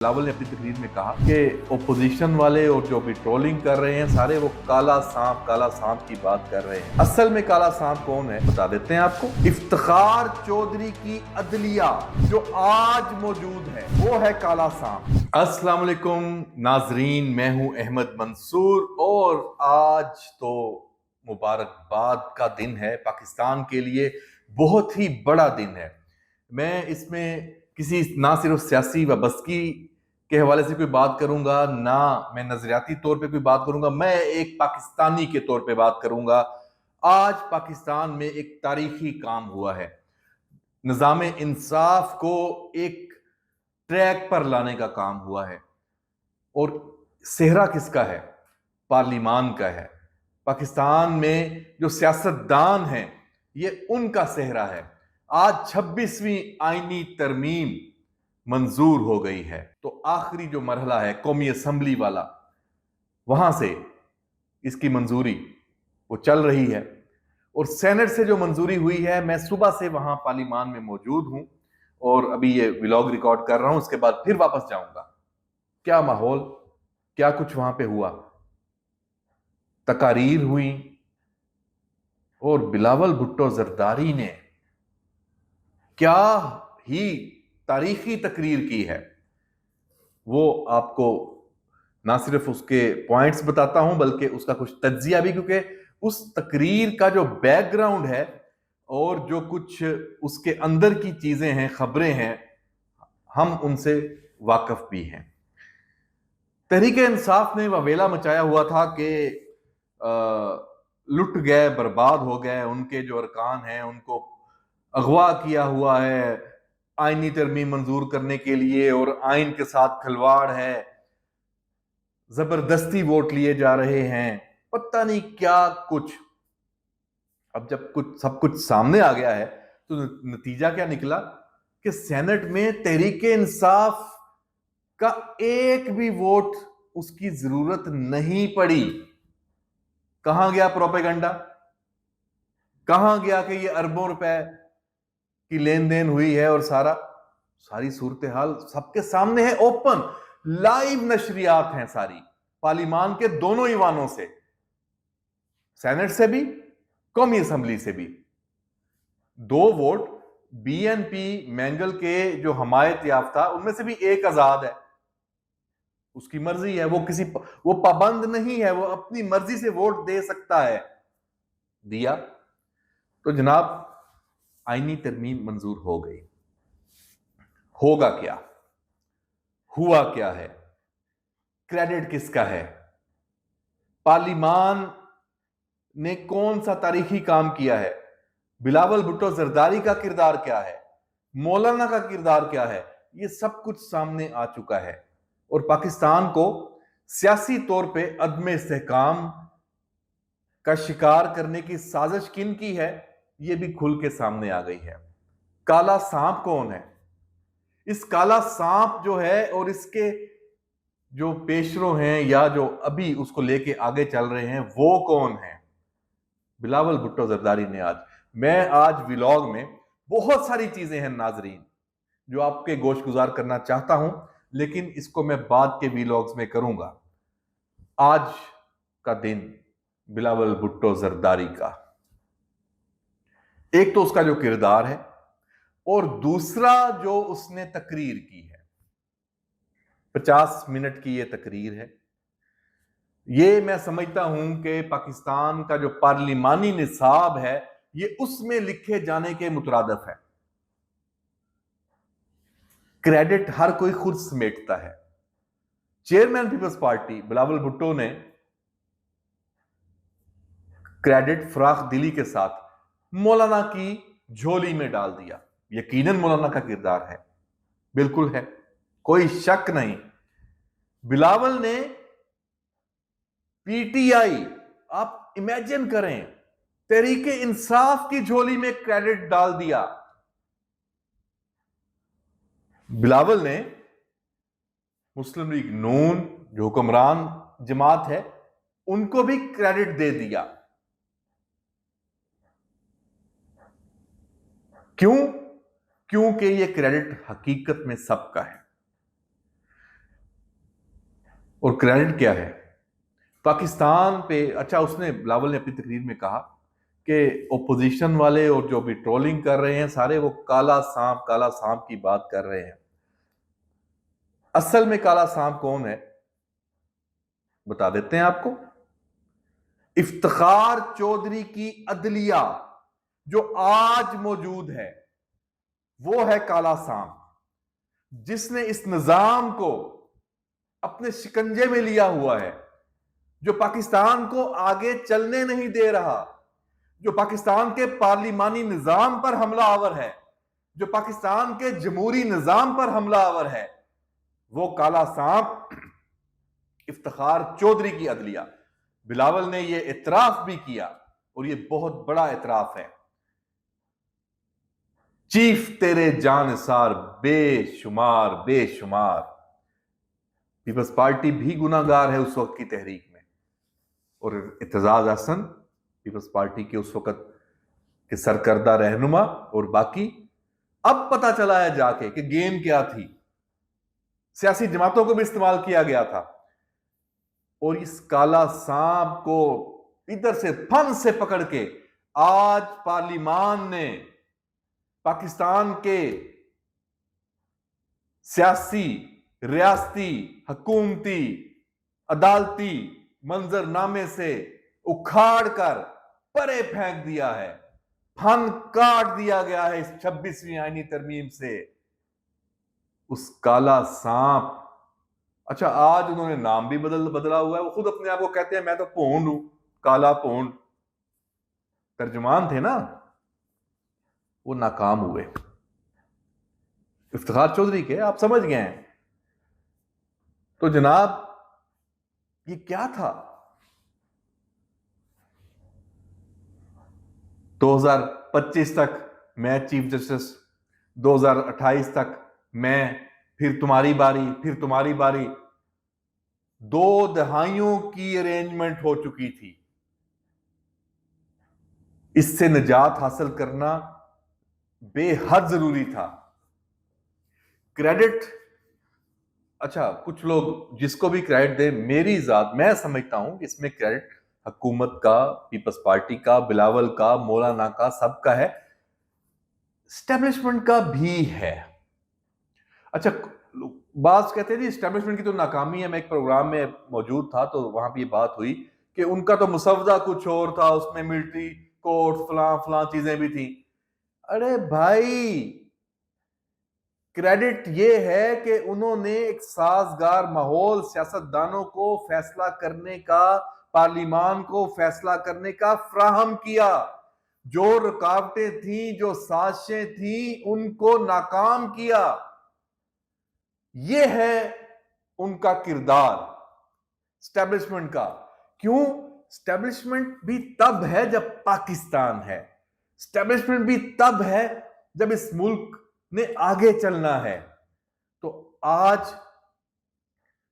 बिलावल ने अपनी तकरीर में कहा कि ओपोजिशन वाले और जो भी ट्रोलिंग कर रहे हैं सारे वो काला सांप की बात कर रहे हैं। असल में काला सांप कौन है बता देते हैं आपको। इफ्तिखार चौधरी की अदलिया जो आज मौजूद है वो है काला सांप। अस्सलाम वालेकुम नाजरीन, मैं हूं अहमद मंसूर और आज तो मुबारकबाद का दिन है। पाकिस्तान के लिए बहुत ही बड़ा दिन है। मैं इसमें किसी ना सिर्फ सियासी वाबस्तगी के हवाले से कोई बात करूंगा, ना मैं नजरियाती तौर पे कोई बात करूंगा, मैं एक पाकिस्तानी के तौर पे बात करूंगा। आज पाकिस्तान में एक तारीखी काम हुआ है। निजाम इंसाफ को एक ट्रैक पर लाने का काम हुआ है और सेहरा किसका है? पार्लिमान का है। पाकिस्तान में जो सियासतदान हैं ये उनका सेहरा है। आज 26वीं आईनी तरमीम मंजूर हो गई है, तो आखिरी जो मरहला है कौमी असम्बली वाला, वहां से इसकी मंजूरी वो चल रही है और सेनेट से जो मंजूरी हुई है, मैं सुबह से वहां पार्लिमान में मौजूद हूं और अभी ये व्लॉग रिकॉर्ड कर रहा हूं, उसके बाद फिर वापस जाऊंगा। क्या माहौल, क्या कुछ वहां पे हुआ, तकारीर हुई और बिलावल भुट्टो जरदारी ने क्या ही तारीखी तकरीर की है। वो आपको ना सिर्फ उसके पॉइंट्स बताता हूं बल्कि उसका कुछ तज्जिया भी, क्योंकि उस तकरीर का जो बैकग्राउंड है और जो कुछ उसके अंदर की चीजें हैं, खबरें हैं, हम उनसे वाकिफ भी हैं। तहरीक इंसाफ ने ववेला मचाया हुआ था कि लुट गए, बर्बाद हो गए, उनके जो अरकान हैं उनको अगवा किया हुआ है आईनी तरमीम मंजूर करने के लिए और आइन के साथ खिलवाड़ है, जबरदस्ती वोट लिए जा रहे हैं, पता नहीं क्या कुछ। अब जब कुछ सब कुछ सामने आ गया है तो नतीजा क्या निकला कि सेनेट में तहरीक इंसाफ का एक भी वोट उसकी जरूरत नहीं पड़ी। कहां गया प्रोपेगंडा, कहां गया कि ये अरबों रुपए की लेन देन हुई है और सारी सूरत हाल सबके सामने है। ओपन लाइव नशरियात हैं सारी, पार्लिमान के दोनों ईवानों से, सेनेट से भी, कौमी असम्बली से भी। 2 वोट बीएनपी मैंगल के जो हमायत याफ्ता, उनमें से भी एक आजाद है। उसकी मर्जी है, वो पाबंद नहीं है, वो अपनी मर्जी से वोट दे सकता है। दिया तो जनाब आईनी तरमीम मंजूर हो गई। होगा क्या, हुआ क्या है, क्रेडिट किसका है? पार्लिमान ने कौन सा तारीखी काम किया है? बिलावल भुट्टो जरदारी का किरदार क्या है? मौलाना का किरदार क्या है? ये सब कुछ सामने आ चुका है और पाकिस्तान को सियासी तौर पे अदम इस्तेहकाम का शिकार करने की साजिश किन की है, ये भी खुल के सामने आ गई है। काला सांप कौन है? इस काला सांप जो है और इसके जो पेशरो हैं या जो अभी उसको लेके आगे चल रहे हैं, वो कौन है? बिलावल भुट्टो जरदारी ने आज व्लॉग में बहुत सारी चीजें हैं नाजरीन जो आपके गोश गुजार करना चाहता हूं, लेकिन इसको मैं बाद के व्लॉग्स में करूंगा। आज का दिन बिलावल भुट्टो जरदारी का, एक तो उसका जो किरदार है और दूसरा जो उसने तकरीर की है। 50 मिनट की ये तकरीर है। ये मैं समझता हूं कि पाकिस्तान का जो पार्लिमानी निसाब है ये उसमें लिखे जाने के मुतरादिफ है। क्रेडिट हर कोई खुद समेटता है। Chairman peoples party Bilawal Bhutto ने क्रेडिट फराख दिली के साथ मौलाना की झोली में डाल दिया। यकीनन मौलाना का किरदार है, बिल्कुल है, कोई शक नहीं। बिलावल ने पीटीआई, आप इमेजिन करें, तहरीके इंसाफ की झोली में क्रेडिट डाल दिया। बिलावल ने मुस्लिम लीग नून जो हुक्मरान जमात है उनको भी क्रेडिट दे दिया। क्यों? क्योंकि यह क्रेडिट हकीकत में सबका है। और क्रेडिट क्या है पाकिस्तान पे। अच्छा, उसने बिलावल ने अपनी तकरीर में कहा कि ओपोजिशन वाले और जो भी ट्रोलिंग कर रहे हैं सारे वो काला सांप की बात कर रहे हैं। असल में काला सांप कौन है बता देते हैं आपको। इफ्तिखार चौधरी की अदलिया जो आज मौजूद है वो है काला सांप, जिसने इस निजाम को अपने शिकंजे में लिया हुआ है, जो पाकिस्तान को आगे चलने नहीं दे रहा, जो पाकिस्तान के पार्लिमानी निजाम पर हमलावर है, जो पाकिस्तान के जमहूरी निजाम पर हमलावर है, वो काला सांप इफ्तिखार चौधरी की अदलिया। बिलावल ने यह इतराफ भी किया और यह बहुत बड़ा इतराफ है। चीफ तेरे जानसार बेशुमार बेशुमार। पीपल्स पार्टी भी गुनाहगार है उस वक्त की तहरीक में, और इत्तेजाज हसन पीपल्स पार्टी के उस वक्त के सरकर्दा रहनुमा और बाकी। अब पता चला है जाके कि गेम क्या थी, सियासी जमातों को भी इस्तेमाल किया गया था। और इस काला सांप को इधर से फन से पकड़ के आज पार्लिमान ने पाकिस्तान के सियासी, रियासती, हुकूमती, अदालती मंजरनामे से उखाड़ कर परे फेंक दिया है, फन काट दिया गया है इस 26वीं आईनी तरमीम से। उस काला सांप, अच्छा आज उन्होंने नाम भी बदला हुआ है। वो खुद अपने आप को कहते हैं मैं तो पोंड हूं, काला पोंड। तर्जुमान थे ना, वो नाकाम हुए। इफ्तिखार चौधरी के आप समझ गए हैं। तो जनाब ये क्या था? 2025 तक मैं चीफ जस्टिस, 2028 तक मैं, फिर तुम्हारी बारी, फिर तुम्हारी बारी। 2 दहाइयों की अरेंजमेंट हो चुकी थी। इससे निजात हासिल करना बेहद जरूरी था। क्रेडिट, अच्छा कुछ लोग जिसको भी क्रेडिट दे, मेरी जात मैं समझता हूं कि इसमें क्रेडिट हुकूमत का, पीपल्स पार्टी का, बिलावल का, मौलाना का, सबका है, एस्टेब्लिशमेंट का भी है। अच्छा बात कहते हैं जी एस्टेब्लिशमेंट की तो नाकामी है। मैं एक प्रोग्राम में मौजूद था तो वहां भी ये बात हुई कि उनका तो मुसवदा कुछ और था, उसमें मिलिट्री कोर्ट फलां फलां चीजें भी थी। अरे भाई क्रेडिट ये है कि उन्होंने एक साजगार माहौल सियासतदानों को फैसला करने का, पार्लिमान को फैसला करने का फ्राहम किया। जो रुकावटें थी, जो साजिशें थी, उनको नाकाम किया। यह है उनका किरदार एस्टेब्लिशमेंट का। क्यों? एस्टेब्लिशमेंट भी तब है जब पाकिस्तान है, एस्टेब्लिशमेंट भी तब है जब इस मुल्क ने आगे चलना है। तो आज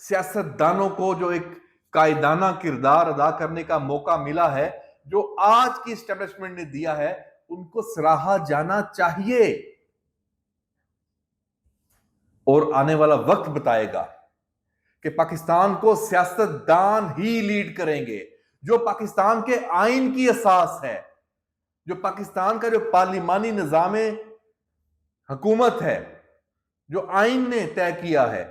सियासतदानों को जो एक कायदाना किरदार अदा करने का मौका मिला है, जो आज की एस्टेब्लिशमेंट ने दिया है, उनको सराहा जाना चाहिए। और आने वाला वक्त बताएगा कि पाकिस्तान को सियासतदान ही लीड करेंगे, जो पाकिस्तान के आइन की असास है, जो पाकिस्तान का जो पार्लिमानी निजाम हुकूमत है, जो आइन ने तय किया है,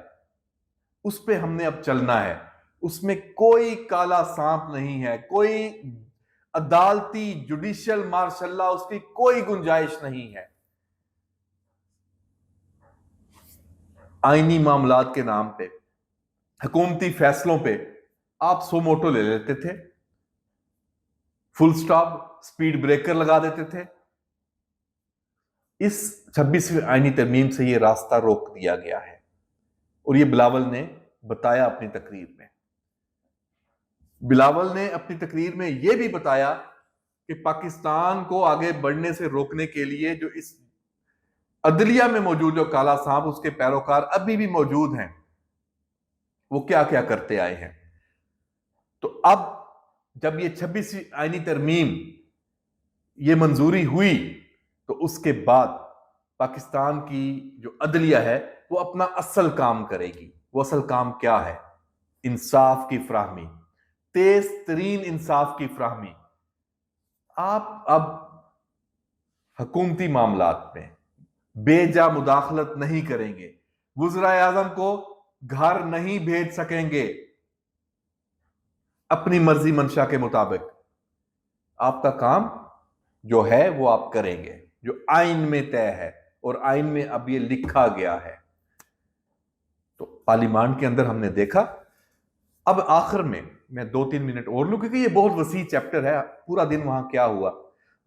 उस पे हमने अब चलना है। उसमें कोई काला सांप नहीं है, कोई अदालती जुडिशियल मार्शल्ला, उसकी कोई गुंजाइश नहीं है। आईनी मामलात के नाम पे, हुकूमती फैसलों पे आप सो मोटो ले लेते थे, फुल स्टॉप, स्पीड ब्रेकर लगा देते थे। इस 26वीं आईनी तरमीम से यह रास्ता रोक दिया गया है। और यह बिलावल ने बताया अपनी तकरीर में। बिलावल ने अपनी तकरीर में यह भी बताया कि पाकिस्तान को आगे बढ़ने से रोकने के लिए जो इस अदलिया में मौजूद जो काला सांप, उसके पैरोकार अभी भी मौजूद हैं, वो क्या क्या करते आए हैं। तो अब जब ये 26वीं आईनी तरमीम ये मंजूरी हुई, तो उसके बाद पाकिस्तान की जो अदलिया है वो अपना असल काम करेगी। वो असल काम क्या है? इंसाफ की फ्राहमी, तेज तरीन इंसाफ की फ्राहमी। आप अब हुकूमती मामलात में बेजा मुदाखलत नहीं करेंगे, वज़ीर आज़म को घर नहीं भेज सकेंगे अपनी मर्जी मंशा के मुताबिक। आपका काम जो है वो आप करेंगे, जो आइन में तय है और आइन में अब ये लिखा गया है। तो पार्लियामेंट के अंदर हमने देखा। अब आखिर में मैं 2-3 मिनट और लूं, क्योंकि ये बहुत वसी चैप्टर है। पूरा दिन वहां क्या हुआ,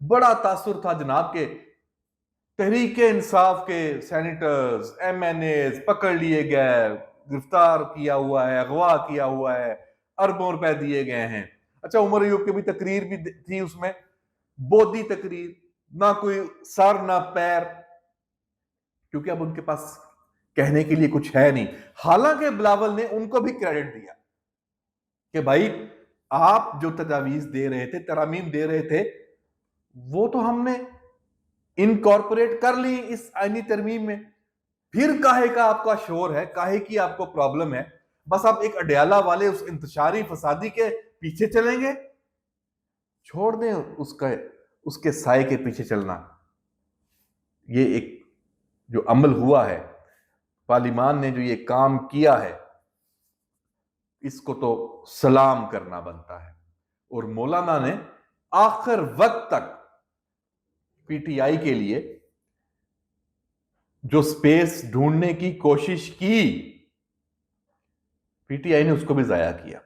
बड़ा तासुर था जनाब के तहरीके इंसाफ के सेनेटर्स, एमएनएस पकड़ लिए गए, गिरफ्तार किया हुआ है, अगवा किया हुआ है, अरबों रुपए दिए गए हैं। अच्छा, उमर अयूब की भी तकरीर भी थी उसमें, बोधी तकरीर, ना कोई सर ना पैर, क्योंकि अब उनके पास कहने के लिए कुछ है नहीं। हालांकि बिलावल ने उनको भी क्रेडिट दिया कि भाई आप जो तजावीज दे रहे थे, तरामीम दे रहे थे, वो तो हमने इनकॉर्पोरेट कर ली इस आईनी तरमीम में। फिर काहे का आपका शोर है, काहे की आपको प्रॉब्लम है? बस आप एक अडयाला वाले उस इंतशारी फसादी के पीछे चलेंगे? छोड़ दें उसका, उसके साए के पीछे चलना। ये एक जो अमल हुआ है, पार्लियामेंट ने जो ये काम किया है, इसको तो सलाम करना बनता है। और मौलाना ने आखिर वक्त तक पीटीआई के लिए जो स्पेस ढूंढने की कोशिश की, पीटीआई ने उसको भी जाया किया।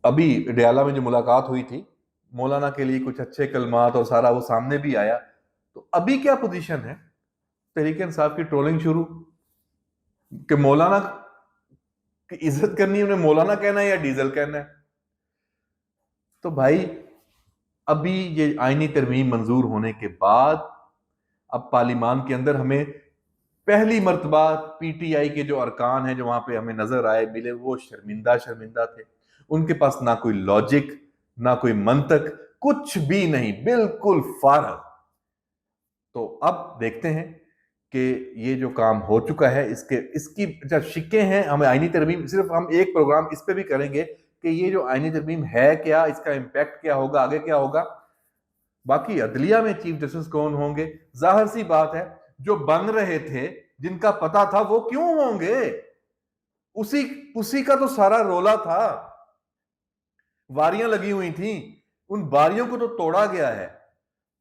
अभी डयाला में जो मुलाकात हुई थी, मौलाना के लिए कुछ अच्छे कलमात और सारा वो सामने भी आया। तो अभी क्या पोजीशन है? तहरीक इंसाफ की ट्रोलिंग शुरू कि मौलाना की इज्जत करनी है, उन्हें मौलाना कहना है या डीजल कहना है। तो भाई अभी ये आईनी तरमीम मंजूर होने के बाद अब पार्लियामेंट के अंदर हमें पहली मर्तबा पीटीआई के जो अरकान हैं जो वहां पे हमें नजर आए मिले, वो शर्मिंदा शर्मिंदा थे। उनके पास ना कोई लॉजिक, ना कोई मंतक, कुछ भी नहीं, बिल्कुल फारग। तो अब देखते हैं कि ये जो काम हो चुका है, इसकी जब शिक्के हैं, हमें आईनी तरमीम, सिर्फ हम एक प्रोग्राम इस पे भी करेंगे कि ये जो आईनी तरमीम है क्या, इसका इम्पैक्ट क्या होगा, आगे क्या होगा। बाकी अदलिया में चीफ जस्टिस कौन होंगे, जाहिर सी बात है, जो बन रहे थे, जिनका पता था, वो क्यों होंगे? उसी उसी का तो सारा रोला था। वारियां लगी हुई थी, उन बारियों को तो तोड़ा गया है।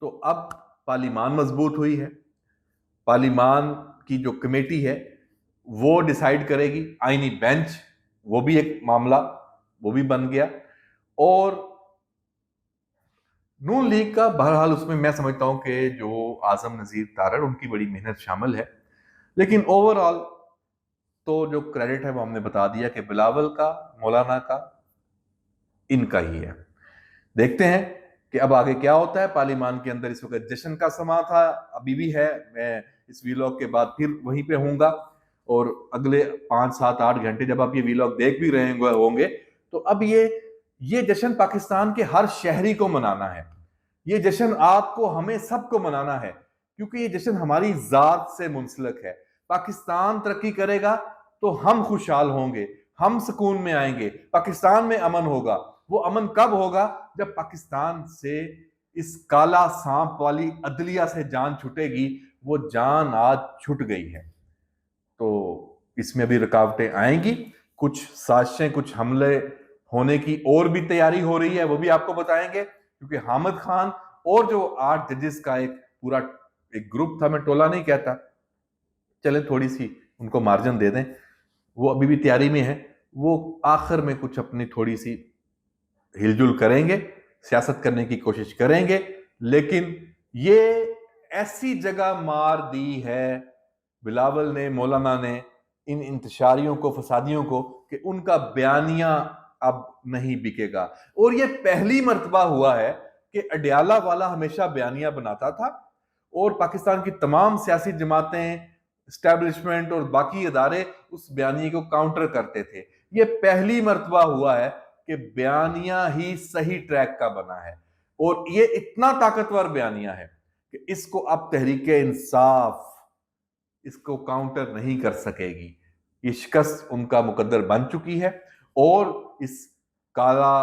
तो अब पार्लियामेंट मजबूत हुई है, पार्लियामेंट की जो कमेटी है वो डिसाइड करेगी। आईनी बेंच, वो भी एक मामला, वो भी बन गया। और नून लीग का बहरहाल उसमें मैं समझता हूं कि जो आजम नजीर तारड़, उनकी बड़ी मेहनत शामिल है। लेकिन ओवरऑल तो जो क्रेडिट है वो हमने बता दिया कि बिलावल का, मौलाना का, इनका ही है। देखते हैं कि अब आगे क्या होता है। पार्लियामेंट के अंदर इस वक्त जश्न का समा था, अभी भी है। मैं इस वीलॉग के बाद फिर वहीं पे हूँगा, और अगले 5-7-8 घंटे जब आप ये वीलॉग देख भी रहे होंगे, तो अब ये जश्न पाकिस्तान के हर शहरी को मनाना है। ये जश्न आपको, हमें सबको मनाना है, क्योंकि ये जश्न हमारी जात से मुंसलिक है। पाकिस्तान तरक्की करेगा तो हम खुशहाल होंगे, हम सुकून में आएंगे, पाकिस्तान में अमन होगा। वो अमन कब होगा? जब पाकिस्तान से इस काला सांप वाली अदलिया से जान छूटेगी। वो जान आज छूट गई है। तो इसमें भी रुकावटें आएंगी, कुछ साजिशें, कुछ हमले होने की और भी तैयारी हो रही है, वो भी आपको बताएंगे। क्योंकि हामिद खान और जो 8 जजेस का एक पूरा एक ग्रुप था, मैं टोला नहीं कहता, चले थोड़ी सी उनको मार्जिन दे दें, वो अभी भी तैयारी में है। वो आखिर में कुछ अपनी थोड़ी सी हिलजुल करेंगे, सियासत करने की कोशिश करेंगे। लेकिन ये ऐसी जगह मार दी है बिलावल ने, मौलाना ने, इन इंतशारियों को, फसादियों को, कि उनका बयानिया अब नहीं बिकेगा। और ये पहली मर्तबा हुआ है कि अडयाला वाला हमेशा बयानिया बनाता था और पाकिस्तान की तमाम सियासी जमातें, स्टैब्लिशमेंट और बाकी इदारे उस बयानिए को काउंटर करते थे। ये पहली मर्तबा हुआ है कि बयानिया ही सही ट्रैक का बना है। और ये इतना ताकतवर बयानिया है कि इसको अब तहरीक इंसाफ इसको काउंटर नहीं कर सकेगी। ये शिकस्त उनका मुकद्दर बन चुकी है और इस काला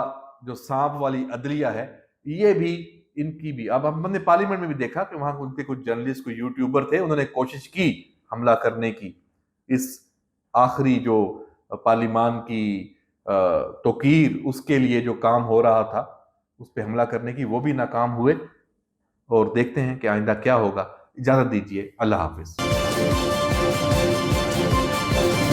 जो सांप वाली अदलिया है, ये भी इनकी भी, अब हमने पार्लियामेंट में भी देखा कि वहां उनके कुछ जर्नलिस्ट, कुछ यूट्यूबर थे, उन्होंने कोशिश की हमला करने की। इस आखिरी जो पार्लिमान की तोकीर, उसके लिए जो काम हो रहा था उस पर हमला करने की, वो भी नाकाम हुए। और देखते हैं कि आइंदा क्या होगा। इजाजत दीजिए, अल्लाह हाफिज।